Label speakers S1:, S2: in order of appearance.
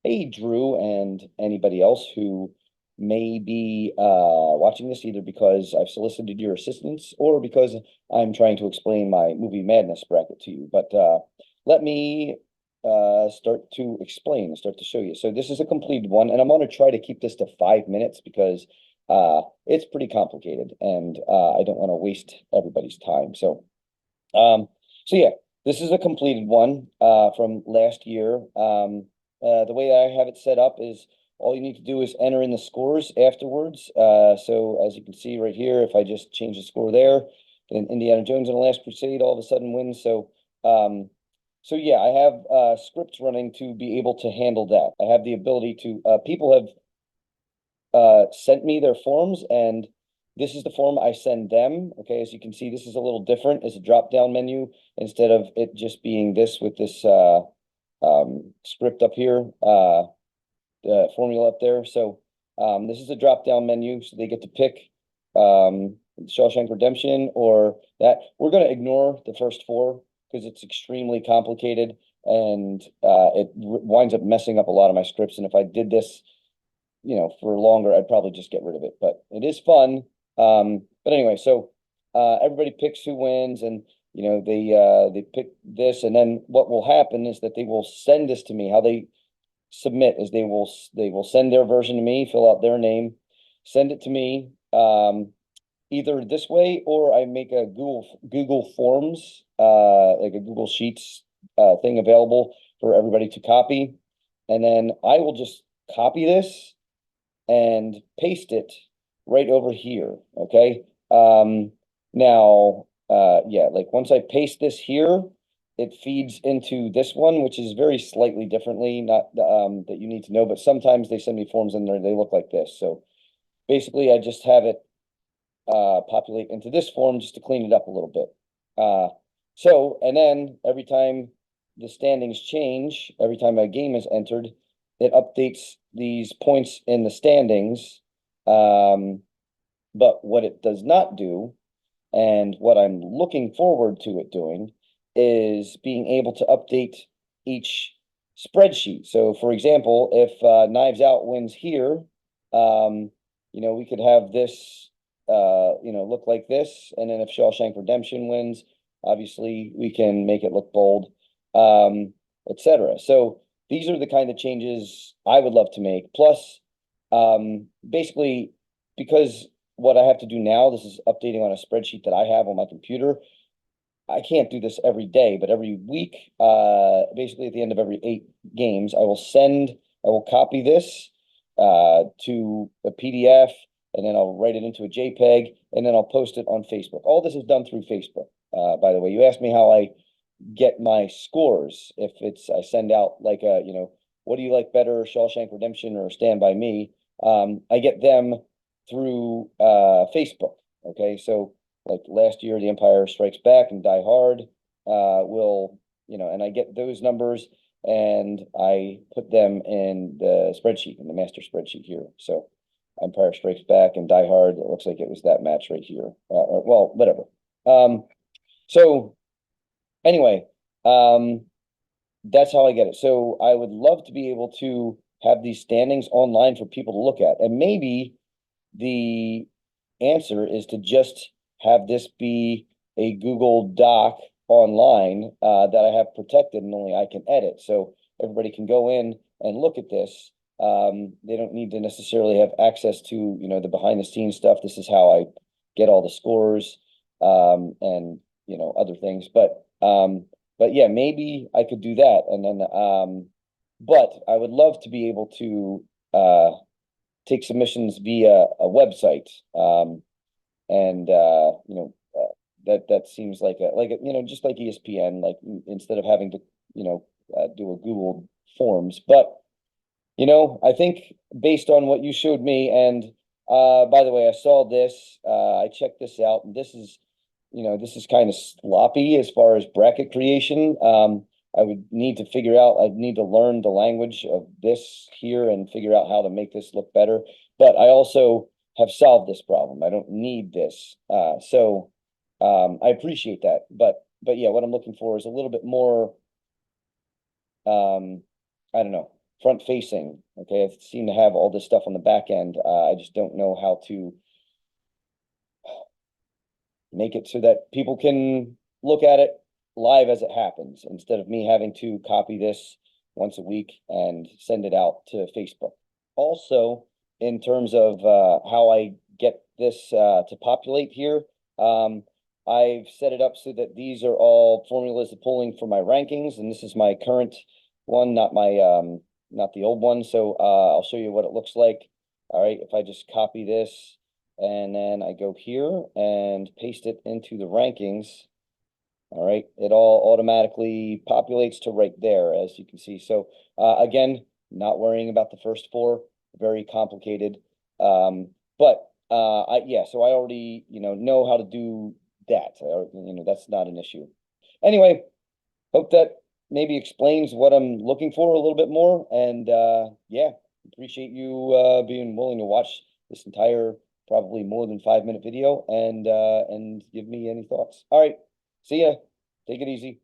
S1: Hey, Drew, and anybody else who may be watching this either because I've solicited your assistance or because I'm trying to explain my movie madness bracket to you. But let me start to explain, start to show you. So this is a completed one, and I'm going to try to keep this to 5 minutes because it's pretty complicated, and I don't want to waste everybody's time. Um, so yeah, this is a completed one from last year. The way I have it set up is all you need to do is enter in the scores afterwards. So as you can see right here, if I just change the score there, then Indiana Jones and the Last Crusade all of a sudden wins. So yeah, I have scripts running to be able to handle that. I have the ability to. People have sent me their forms, and this is the form I send them. Okay, as you can see, this is a little different as a drop-down menu instead of it just being this with this script up here, the formula up there. So this is a drop-down menu, so they get to pick Shawshank Redemption or that. We're going to ignore the first four because it's extremely complicated and it winds up messing up a lot of my scripts. And if I did this for longer, I'd probably just get rid of it. But it is fun. But anyway, so everybody picks who wins, and they pick this, and then what will happen is that they will send this to me. How they submit is they will send their version to me, fill out their name, send it to me. Either this way or I make a Google Forms, like a Google Sheets thing available for everybody to copy, and then I will just copy this and paste it right over here. Okay. Now, yeah, like once I paste this here, it feeds into this one, which is very slightly differently, not that you need to know, but sometimes they send me forms in there, they look like this. So basically I just have it populate into this form just to clean it up a little bit. And then every time the standings change, every time a game is entered, it updates these points in the standings. But what it does not do, and what I'm looking forward to it doing, is being able to update each spreadsheet. So, for example, if Knives Out wins here, we could have this, look like this. And then if Shawshank Redemption wins, obviously we can make it look bold, etc. So these are the kind of changes I would love to make. Plus, basically, because what I have to do now, this is updating on a spreadsheet that I have on my computer. I can't do this every day, but every week, basically at the end of every 8 games, I will copy this to a PDF, and then I'll write it into a JPEG, and then I'll post it on Facebook. All this is done through Facebook. By the way, you asked me how I get my scores. If I send out like what do you like better, Shawshank Redemption or Stand By Me? I get them through Facebook. Okay, so like last year, The Empire Strikes Back and Die Hard and I get those numbers and I put them in the spreadsheet, in the master spreadsheet here. So Empire Strikes Back and Die Hard, it looks like it was that match right here. Well, whatever. So anyway, that's how I get it. So I would love to be able to have these standings online for people to look at. And maybe the answer is to just have this be a Google Doc online that I have protected and only I can edit. So everybody can go in and look at this. They don't need to necessarily have access to, the behind the scenes stuff. This is how I get all the scores and, other things. But yeah, maybe I could do that. And then, but I would love to be able to take submissions via a website. And that seems like just like ESPN, like instead of having to, do a Google Forms. But, I think based on what you showed me, and by the way, I saw this, I checked this out, and this is kind of sloppy as far as bracket creation. I would need to figure out, I'd need to learn the language of this here and figure out how to make this look better. But I also have solved this problem. I don't need this. I appreciate that. But yeah, what I'm looking for is a little bit more, I don't know, front facing. Okay, I seem to have all this stuff on the back end. I just don't know how to make it so that people can look at it live as it happens instead of me having to copy this once a week and send it out to Facebook. Also, in terms of how I get this to populate here, I've set it up so that these are all formulas pulling for my rankings, and this is my current one, not my not the old one. So I'll show you what it looks like. All right, if I just copy this and then I go here and paste it into the rankings. All right, it all automatically populates to right there, as you can see. So again, not worrying about the first four, very complicated. But yeah, so I already, know how to do that. That's not an issue. Anyway, hope that maybe explains what I'm looking for a little bit more. And yeah, appreciate you being willing to watch this entire probably more than 5-minute video and give me any thoughts. All right, see ya. Take it easy.